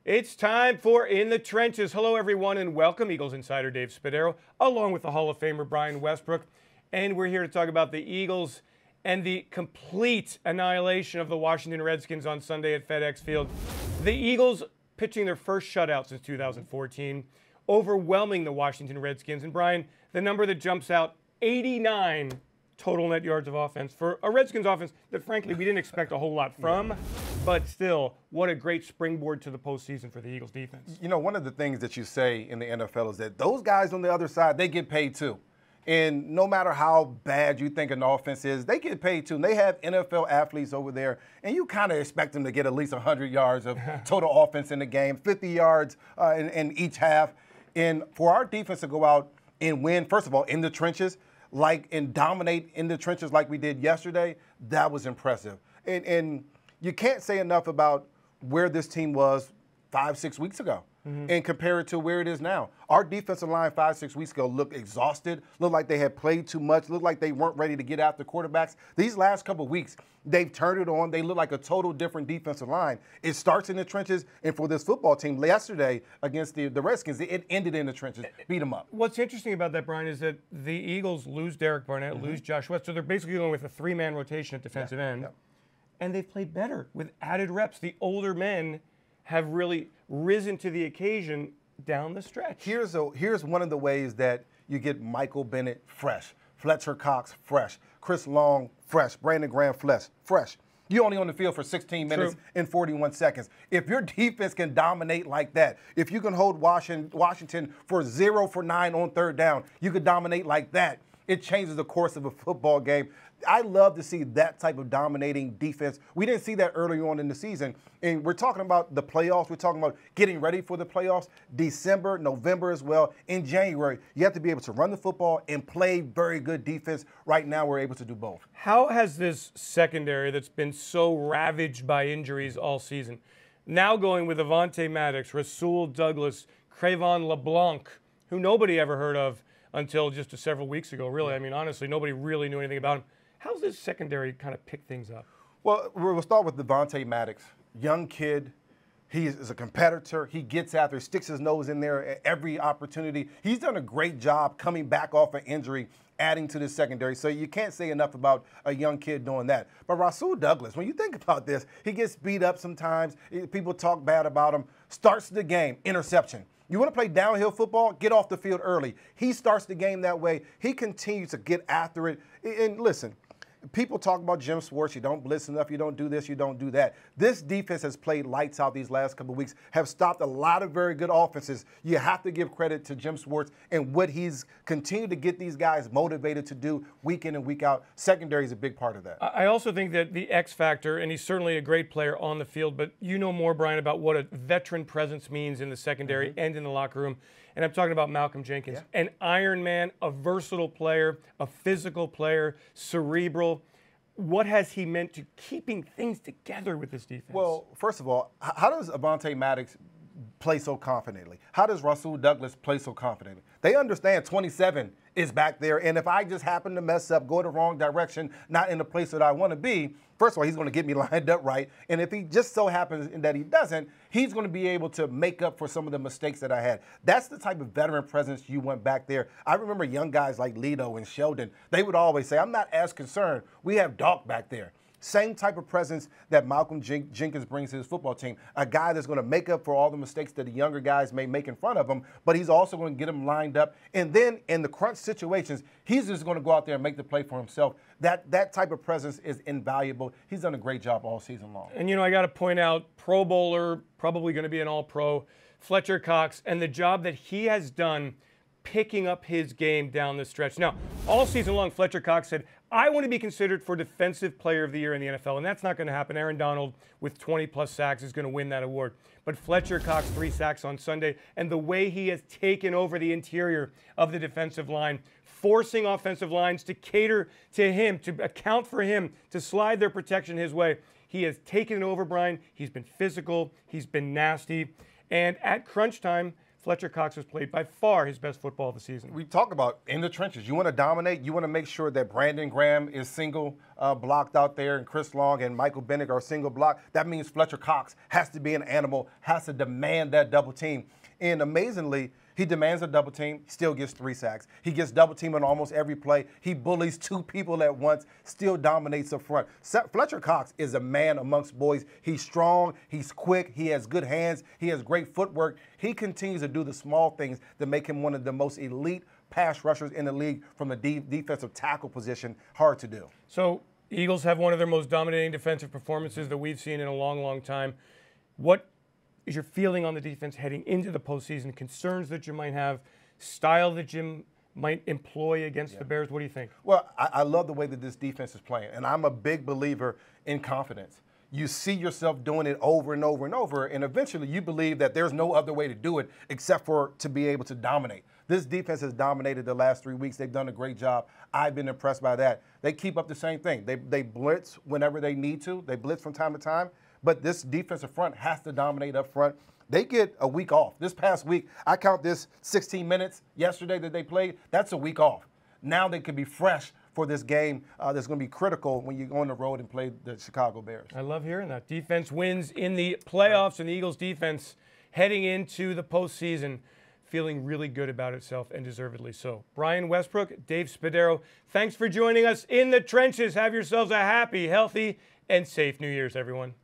It's time for In the Trenches. Hello, everyone, and welcome. Eagles insider Dave Spadaro, along with the Hall of Famer Brian Westbrook. And we're here to talk about the Eagles and the complete annihilation of the Washington Redskins on Sunday at FedEx Field. The Eagles pitching their first shutout since 2014, overwhelming the Washington Redskins. And Brian, the number that jumps out, 89 total net yards of offense for a Redskins offense that, frankly, we didn't expect a whole lot from. But still, what a great springboard to the postseason for the Eagles defense. You know, one of the things that you say in the NFL is that those guys on the other side, they get paid too. And no matter how bad you think an offense is, they get paid too. And they have NFL athletes over there, and you kind of expect them to get at least 100 yards of total offense in the game, 50 yards in each half. And for our defense to go out and win, first of all, in the trenches, and dominate in the trenches like we did yesterday, that was impressive. And you can't say enough about where this team was 5-6 weeks ago and compare it to where it is now. Our defensive line 5-6 weeks ago looked exhausted, looked like they had played too much, looked like they weren't ready to get after quarterbacks. These last couple of weeks, they've turned it on. They look like a total different defensive line. It starts in the trenches, and for this football team, yesterday against the Redskins, it ended in the trenches, beat them up. What's interesting about that, Brian, is that the Eagles lose Derek Barnett, lose Josh West, so they're basically going with a three-man rotation at defensive end. And they've played better with added reps. The older men have really risen to the occasion down the stretch. Here's one of the ways that you get Michael Bennett fresh, Fletcher Cox fresh, Chris Long fresh, Brandon Graham fresh. You're only on the field for 16 minutes and 41 seconds. If your defense can dominate like that, if you can hold Washington for 0 for 9 on third down, you could dominate like that. It changes the course of a football game. I love to see that type of dominating defense. We didn't see that early on in the season. And we're talking about the playoffs. We're talking about getting ready for the playoffs. December, November as well. In January, you have to be able to run the football and play very good defense. Right now, we're able to do both. How has this secondary that's been so ravaged by injuries all season, now going with Avonte Maddox, Rasul Douglas, Crevon LeBlanc, who nobody ever heard of until just several weeks ago, really. I mean, honestly, nobody really knew anything about him. How's this secondary kind of pick things up? Well, we'll start with Avonte Maddox. Young kid. He is a competitor. He gets after, he sticks his nose in there at every opportunity. He's done a great job coming back off an injury, adding to the secondary. So you can't say enough about a young kid doing that. But Rasul Douglas, when you think about this, he gets beat up sometimes. People talk bad about him. Starts the game, interception. You want to play downhill football? Get off the field early. He starts the game that way. He continues to get after it. And listen, people talk about Jim Schwartz. You don't blitz enough. You don't do this. You don't do that. This defense has played lights out these last couple of weeks, have stopped a lot of very good offenses. You have to give credit to Jim Schwartz and what he's continued to get these guys motivated to do week in and week out. Secondary is a big part of that. I also think that the X factor, and he's certainly a great player on the field, but you know more, Brian, about what a veteran presence means in the secondary and in the locker room. And I'm talking about Malcolm Jenkins, an Iron Man, a versatile player, a physical player, cerebral. What has he meant to keeping things together with this defense? Well, first of all, how does Avonte Maddox play so confidently? How does Rasul Douglas play so confidently? They understand 27 is back there, and if I just happen to mess up, go the wrong direction, not in the place that I want to be, first of all, he's going to get me lined up right, and if he just so happens that he doesn't, he's going to be able to make up for some of the mistakes that I had. That's the type of veteran presence you want back there. I remember young guys like Lito and Sheldon, they would always say, I'm not as concerned. We have Doc back there. Same type of presence that Malcolm Jenkins brings to his football team. A guy that's going to make up for all the mistakes that the younger guys may make in front of him, but he's also going to get them lined up. And then in the crunch situations, he's just going to go out there and make the play for himself. That type of presence is invaluable. He's done a great job all season long. And, you know, I got to point out, Pro Bowler, probably going to be an All-Pro, Fletcher Cox, and the job that he has done picking up his game down the stretch. Now, all season long, Fletcher Cox said, I want to be considered for Defensive Player of the Year in the NFL, and that's not going to happen. Aaron Donald, with 20-plus sacks, is going to win that award. But Fletcher Cox, 3 sacks on Sunday, and the way he has taken over the interior of the defensive line, forcing offensive lines to cater to him, to account for him, to slide their protection his way. He has taken it over, Brian. He's been physical. He's been nasty. And at crunch time, Fletcher Cox has played by far his best football of the season. We talk about in the trenches. You want to dominate. You want to make sure that Brandon Graham is single blocked out there, and Chris Long and Michael Bennett are single blocked. That means Fletcher Cox has to be an animal, has to demand that double team. And amazingly, he demands a double team, still gets 3 sacks. He gets double team on almost every play. He bullies 2 people at once, still dominates up front. Fletcher Cox is a man amongst boys. He's strong, he's quick, he has good hands, he has great footwork. He continues to do the small things that make him one of the most elite pass rushers in the league from the defensive tackle position. Hard to do. So Eagles have one of their most dominating defensive performances that we've seen in a long, long time. What is your feeling on the defense heading into the postseason? Concerns that you might have, style that you might employ against the Bears? What do you think? Well, I love the way that this defense is playing, and I'm a big believer in confidence. You see yourself doing it over and over and over, and eventually you believe that there's no other way to do it except for to be able to dominate. This defense has dominated the last 3 weeks. They've done a great job. I've been impressed by that. They keep up the same thing. They blitz whenever they need to. They blitz from time to time. But this defensive front has to dominate up front. They get a week off. This past week, I count this 16 minutes yesterday that they played. That's a week off. Now they could be fresh for this game that's going to be critical when you go on the road and play the Chicago Bears. I love hearing that. Defense wins in the playoffs, and the Eagles defense heading into the postseason feeling really good about itself, and deservedly so. Brian Westbrook, Dave Spadaro, thanks for joining us in the trenches. Have yourselves a happy, healthy, and safe New Year's, everyone.